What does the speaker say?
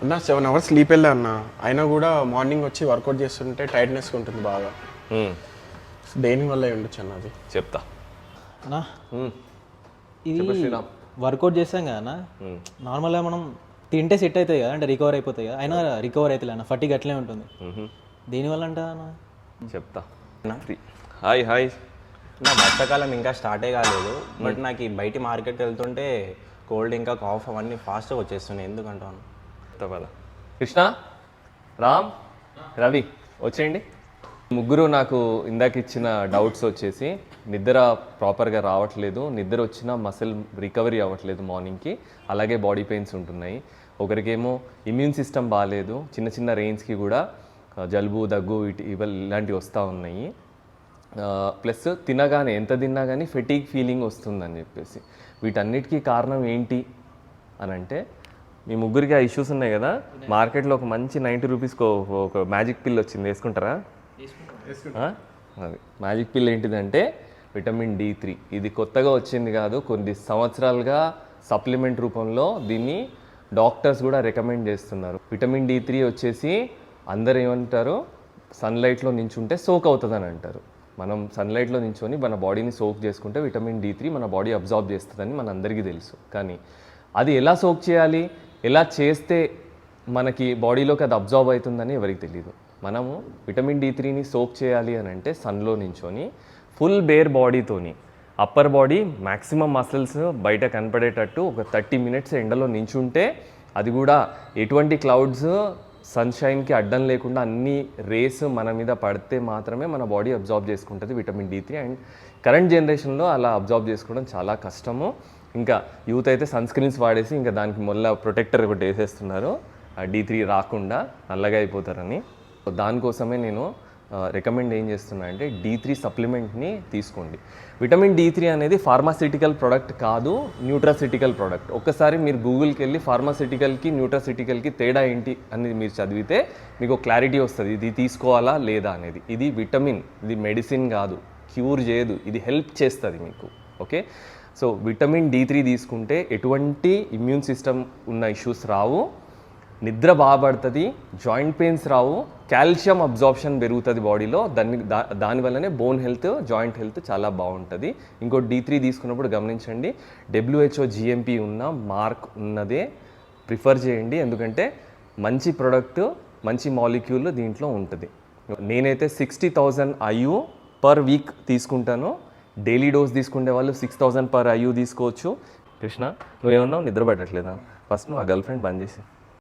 అన్న 7 hours sleep వెళ్ళా అన్న, అయినా కూడా మార్నింగ్ వచ్చి వర్కౌట్ చేస్తుంటే టైర్డ్నెస్ ఉంటుంది బాగా. దేనివల్ల ఉండొచ్చు అన్న అది చెప్తా అన్నా. ఇది వర్కౌట్ చేస్తాం కదా అన్న, నార్మల్గా మనం తింటే సెట్ అవుతాయి కదా, అంటే రికవర్ అయిపోతాయి కదా, అయినా రికవర్ అవుతుంది అన్న, ఫటిక్ అట్లే ఉంటుంది. దీనివల్ల అంటే అన్న చెప్తా. Hi hi. నా వర్షాకాలం ఇంకా స్టార్టే కాలేదు, బట్ నాకు ఈ బయట మార్కెట్ వెళ్తుంటే కోల్డ్ ఇంకా కాఫ్ అవన్నీ ఫాస్ట్గా వచ్చేస్తున్నాయి, ఎందుకంటాను. కదా కృష్ణ, రామ్, రవి వచ్చేయండి. ముగ్గురు నాకు ఇందాక ఇచ్చిన డౌట్స్ వచ్చేసి నిద్ర ప్రాపర్గా రావట్లేదు, నిద్ర వచ్చినా మసిల్ రికవరీ అవ్వట్లేదు మార్నింగ్కి, అలాగే బాడీ పెయిన్స్ ఉంటున్నాయి. ఒకరికేమో ఇమ్యూన్ సిస్టమ్ బాగాలేదు, చిన్న చిన్న రేంజ్కి కూడా జలుబు దగ్గు ఇలాంటివి వస్తూ ఉన్నాయి. ప్లస్ తినగానే ఎంత తిన్నా కానీ ఫెటీగ్ ఫీలింగ్ వస్తుందని చెప్పేసి. వీటన్నిటికీ కారణం ఏంటి అని అంటే, మీ ముగ్గురికి ఆ ఇష్యూస్ ఉన్నాయి కదా, మార్కెట్లో ఒక మంచి 90 రూపీస్కి ఒక మ్యాజిక్ పిల్ వచ్చింది, వేసుకుంటారా? అది మ్యాజిక్ పిల్ ఏంటిదంటే విటమిన్ D3. ఇది కొత్తగా వచ్చింది కాదు, కొన్ని సంవత్సరాలుగా సప్లిమెంట్ రూపంలో దీన్ని డాక్టర్స్ కూడా రికమెండ్ చేస్తున్నారు. విటమిన్ D3 వచ్చేసి అందరు ఏమంటారు, సన్లైట్లో నించుంటే సోక్ అవుతుందని అంటారు. మనం సన్లైట్లో నించుని మన బాడీని సోక్ చేసుకుంటే విటమిన్ D3 మన బాడీ అబ్జార్బ్ చేస్తుందని మన అందరికీ తెలుసు. కానీ అది ఎలా సోక్ చేయాలి, ఎలా చేస్తే మనకి బాడీలోకి అది అబ్జార్బ్ అవుతుందని ఎవరికి తెలియదు. మనము విటమిన్ D3ని సోక్ చేయాలి అని అంటే సన్లో నించొని ఫుల్ బేర్ బాడీతోని, అప్పర్ బాడీ మ్యాక్సిమం మసిల్స్ బయట కనపడేటట్టు ఒక 30 minutes ఎండలో నించుంటే, అది కూడా ఎటువంటి క్లౌడ్స్ సన్షైన్కి అడ్డం లేకుండా అన్ని రేస్ మన మీద పడితే మాత్రమే మన బాడీ అబ్జార్బ్ చేసుకుంటుంది విటమిన్ D3. అండ్ కరెంట్ జనరేషన్లో అలా అబ్జార్బ్ చేసుకోవడం చాలా కష్టము. ఇంకా యూత్ అయితే సన్ స్క్రీన్స్ వాడేసి ఇంకా దానికి మొల్ల ప్రొటెక్టర్ ఒకటి వేసేస్తున్నారు, ఆ D3 రాకుండా నల్లగా అయిపోతారని. దానికోసమే నేను రికమెండ్ ఏం చేస్తున్నా అంటే D3 సప్లిమెంట్ని తీసుకోండి. విటమిన్ D3 అనేది ఫార్మాసిటికల్ ప్రోడక్ట్ కాదు, న్యూట్రాసిటికల్ ప్రోడక్ట్. ఒక్కసారి మీరు గూగుల్కి వెళ్ళి ఫార్మాసిటికల్కి న్యూట్రాసిటికల్కి తేడా ఏంటి అనేది మీరు చదివితే మీకు క్లారిటీ వస్తుంది, ఇది తీసుకోవాలా లేదా అనేది. ఇది విటమిన్, ఇది మెడిసిన్ కాదు, క్యూర్ చేయదు, ఇది హెల్ప్ చేస్తుంది మీకు. ఓకే, సో విటమిన్ D3 తీసుకుంటే ఎటువంటి ఇమ్యూన్ సిస్టమ్ ఉన్న ఇష్యూస్ రావు, నిద్ర బాగా పడుతుంది, జాయింట్ పెయిన్స్ రావు, కాల్షియం అబ్జార్ప్షన్ పెరుగుతుంది బాడీలో, దానివల్లనే బోన్ హెల్త్, జాయింట్ హెల్త్ చాలా బాగుంటుంది. ఇంకోటి D3 తీసుకున్నప్పుడు గమనించండి, WHO GMP ఉన్న మార్క్ ఉన్నదే ప్రిఫర్ చేయండి, ఎందుకంటే మంచి ప్రోడక్ట్, మంచి మాలిక్యూల్ దీంట్లో ఉంటుంది. నేనైతే 60,000 IU పర్ వీక్ తీసుకుంటాను. డైలీ డోస్ తీసుకునే వాళ్ళు 6,000 per IU తీసుకోవచ్చు. కృష్ణ, నువ్వేమన్నావు, నిద్ర పట్టట్లేదా? ఫస్ట్ నువ్వు ఆ గర్ల్ ఫ్రెండ్ బంద్ చేసి